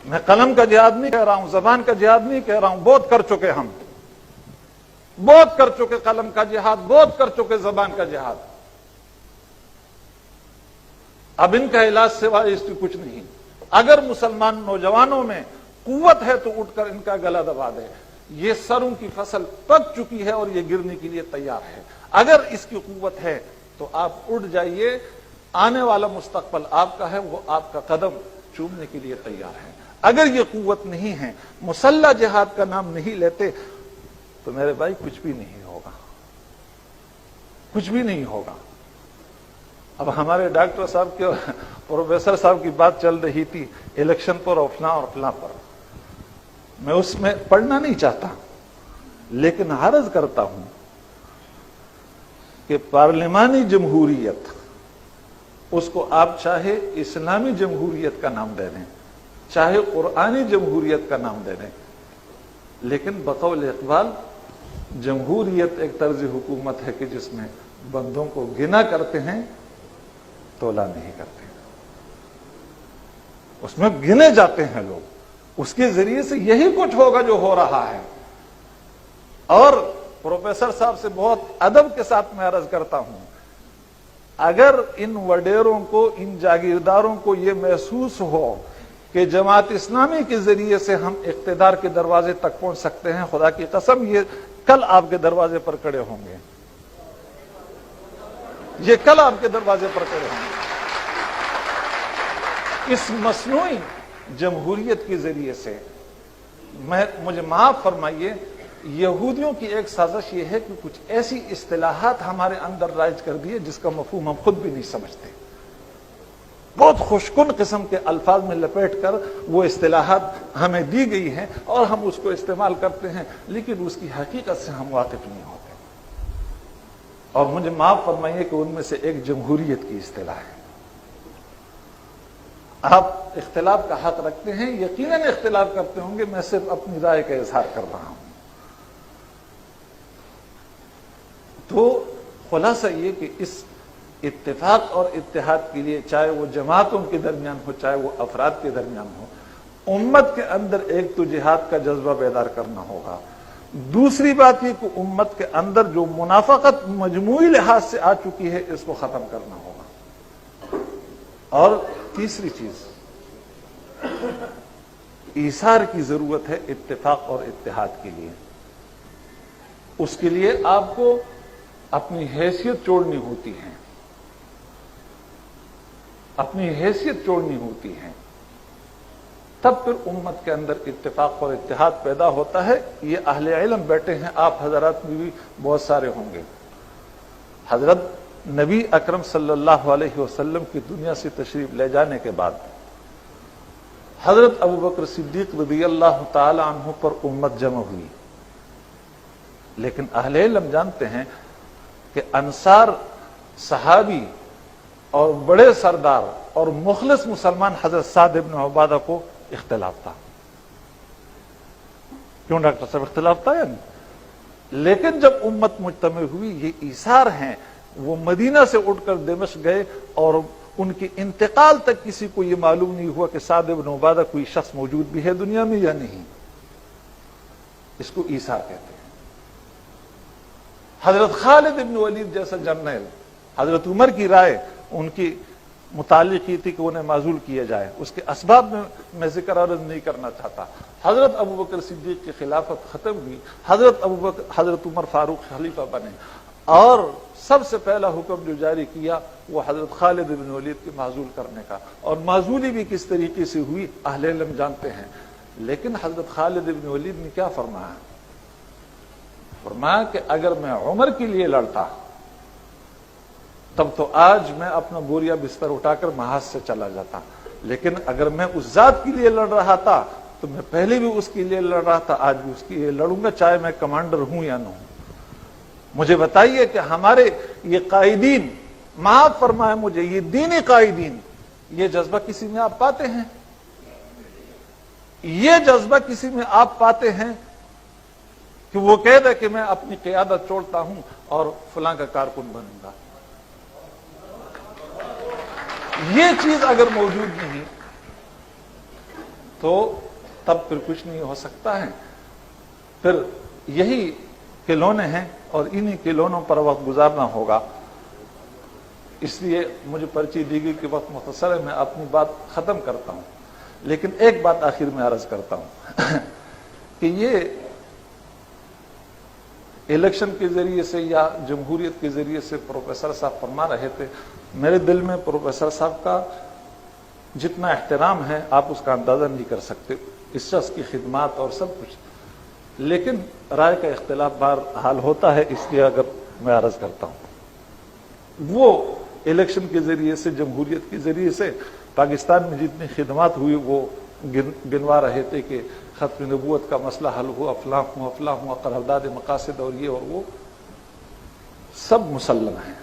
میں قلم کا جہاد نہیں کہہ رہا ہوں، زبان کا جہاد نہیں کہہ رہا ہوں، بہت کر چکے ہم، بہت کر چکے قلم کا جہاد، بہت کر چکے زبان کا جہاد. اب ان کا علاج سوائے اس کی کچھ نہیں. اگر مسلمان نوجوانوں میں قوت ہے تو اٹھ کر ان کا گلا دبا دے. یہ سروں کی فصل پک چکی ہے اور یہ گرنے کے لیے تیار ہے. اگر اس کی قوت ہے تو آپ اٹھ جائیے، آنے والا مستقبل آپ کا ہے، وہ آپ کا قدم چومنے کے لیے تیار ہے. اگر یہ قوت نہیں ہے، مسلح جہاد کا نام نہیں لیتے، تو میرے بھائی کچھ بھی نہیں ہوگا، کچھ بھی نہیں ہوگا. اب ہمارے ڈاکٹر صاحب کے پروفیسر صاحب کی بات چل رہی تھی الیکشن پر اور فلاں پر. میں اس میں پڑھنا نہیں چاہتا، لیکن عرض کرتا ہوں کہ پارلیمانی جمہوریت، اس کو آپ چاہے اسلامی جمہوریت کا نام دے دیں، چاہے قرآنی جمہوریت کا نام دے دیں، لیکن بقول اقبال جمہوریت ایک طرز حکومت ہے کہ جس میں بندوں کو گنا کرتے ہیں، تولا نہیں کرتے. اس میں گنے جاتے ہیں لوگ. اس کے ذریعے سے یہی کچھ ہوگا جو ہو رہا ہے. اور پروفیسر صاحب سے بہت ادب کے ساتھ میں عرض کرتا ہوں، اگر ان وڈیروں کو، ان جاگیرداروں کو یہ محسوس ہو کہ جماعت اسلامی کے ذریعے سے ہم اقتدار کے دروازے تک پہنچ سکتے ہیں، خدا کی قسم یہ کل آپ کے دروازے پر کھڑے ہوں گے. یہ کل آپ کے دروازے پر کھڑے ہوں گے. اس مصنوعی جمہوریت کے ذریعے سے مجھے معاف فرمائیے، یہودیوں کی ایک سازش یہ ہے کہ کچھ ایسی اصطلاحات ہمارے اندر رائج کر دیے جس کا مفہوم ہم خود بھی نہیں سمجھتے. بہت خوشکن قسم کے الفاظ میں لپیٹ کر وہ اصطلاحات ہمیں دی گئی ہیں اور ہم اس کو استعمال کرتے ہیں، لیکن اس کی حقیقت سے ہم واقف نہیں ہوتے. اور مجھے معاف فرمائیے کہ ان میں سے ایک جمہوریت کی اصطلاح ہے. آپ اختلاف کا حق رکھتے ہیں، یقیناً اختلاف کرتے ہوں گے، میں صرف اپنی رائے کا اظہار کر رہا ہوں. تو خلاصہ یہ کہ اس اتفاق اور اتحاد کے لیے، چاہے وہ جماعتوں کے درمیان ہو، چاہے وہ افراد کے درمیان ہو، امت کے اندر ایک تو جہاد کا جذبہ بیدار کرنا ہوگا. دوسری بات یہ کہ امت کے اندر جو منافقت مجموعی لحاظ سے آ چکی ہے، اس کو ختم کرنا ہوگا. اور تیسری چیز، ایثار کی ضرورت ہے اتفاق اور اتحاد کے لیے. اس کے لیے آپ کو اپنی حیثیت چھوڑنی ہوتی ہے، اپنی حیثیت چھوڑنی ہوتی ہے، تب پھر امت کے اندر اتفاق اور اتحاد پیدا ہوتا ہے. یہ اہل علم بیٹھے ہیں، آپ حضرات میں بھی بہت سارے ہوں گے. حضرت نبی اکرم صلی اللہ علیہ وسلم کی دنیا سے تشریف لے جانے کے بعد حضرت ابوبکر صدیق رضی اللہ تعالی عنہ پر امت جمع ہوئی. لیکن اہل علم جانتے ہیں کہ انصار صحابی اور بڑے سردار اور مخلص مسلمان حضرت سعد بن عبادہ کو اختلاف تھا. کیوں ڈاکٹر صاحب اختلاف تھا یا نہیں؟ لیکن جب امت مجتمع ہوئی، یہ ایثار ہیں، وہ مدینہ سے اٹھ کر دمشق گئے اور ان کے انتقال تک کسی کو یہ معلوم نہیں ہوا کہ سعد بن عبادہ کوئی شخص موجود بھی ہے دنیا میں یا نہیں. اس کو ایثار کہتے ہیں. حضرت خالد بن ولید جیسا جرنیل، حضرت عمر کی رائے ان کی متعلق کی تھی کہ انہیں معزول کیا جائے. اس کے اسباب میں ذکر عرض نہیں کرنا چاہتا. حضرت ابوبکر صدیق کی خلافت ختم ہوئی، حضرت عمر فاروق خلیفہ بنے، اور سب سے پہلا حکم جو جاری کیا وہ حضرت خالد بن ولید کے معزول کرنے کا. اور معزولی بھی کس طریقے سے ہوئی اہل علم جانتے ہیں. لیکن حضرت خالد بن ولید نے کیا فرمایا؟ فرمایا کہ اگر میں عمر کے لیے لڑتا تب تو آج میں اپنا بوریا بستر اٹھا کر محاذ سے چلا جاتا، لیکن اگر میں اس ذات کے لیے لڑ رہا تھا تو میں پہلے بھی اس کے لیے لڑ رہا تھا، آج بھی اس کے لیے لڑوں گا، چاہے میں کمانڈر ہوں یا نہ ہوں. مجھے بتائیے کہ ہمارے یہ قائدین، معاف فرمائے مجھے، یہ دینی قائدین، یہ جذبہ کسی میں آپ پاتے ہیں؟ یہ جذبہ کسی میں آپ پاتے ہیں کہ وہ کہہ دے کہ میں اپنی قیادت چھوڑتا ہوں اور فلاں کا کارکن بنوں گا؟ یہ چیز اگر موجود نہیں تو تب پھر کچھ نہیں ہو سکتا ہے. پھر یہی کھلونے ہیں اور انہی کھلونوں پر وقت گزارنا ہوگا. اس لیے مجھے پرچی دی گئی کہ وقت مختصر ہے, میں اپنی بات ختم کرتا ہوں. لیکن ایک بات آخر میں عرض کرتا ہوں کہ یہ الیکشن کے ذریعے سے یا جمہوریت کے ذریعے سے پروفیسر صاحب فرما رہے تھے, میرے دل میں پروفیسر صاحب کا جتنا احترام ہے آپ اس کا اندازہ نہیں کر سکتے, اس شخص کی خدمات اور سب کچھ. لیکن رائے کا اختلاف بہرحال ہوتا ہے, اس لیے اگر میں عرض کرتا ہوں, وہ الیکشن کے ذریعے سے, جمہوریت کے ذریعے سے پاکستان میں جتنی خدمات ہوئی وہ گنوا رہے تھے کہ ختم نبوت کا مسئلہ حل ہوا, فلاں ہوا, قرارداد مقاصد اور یہ اور وہ سب مسلم ہیں.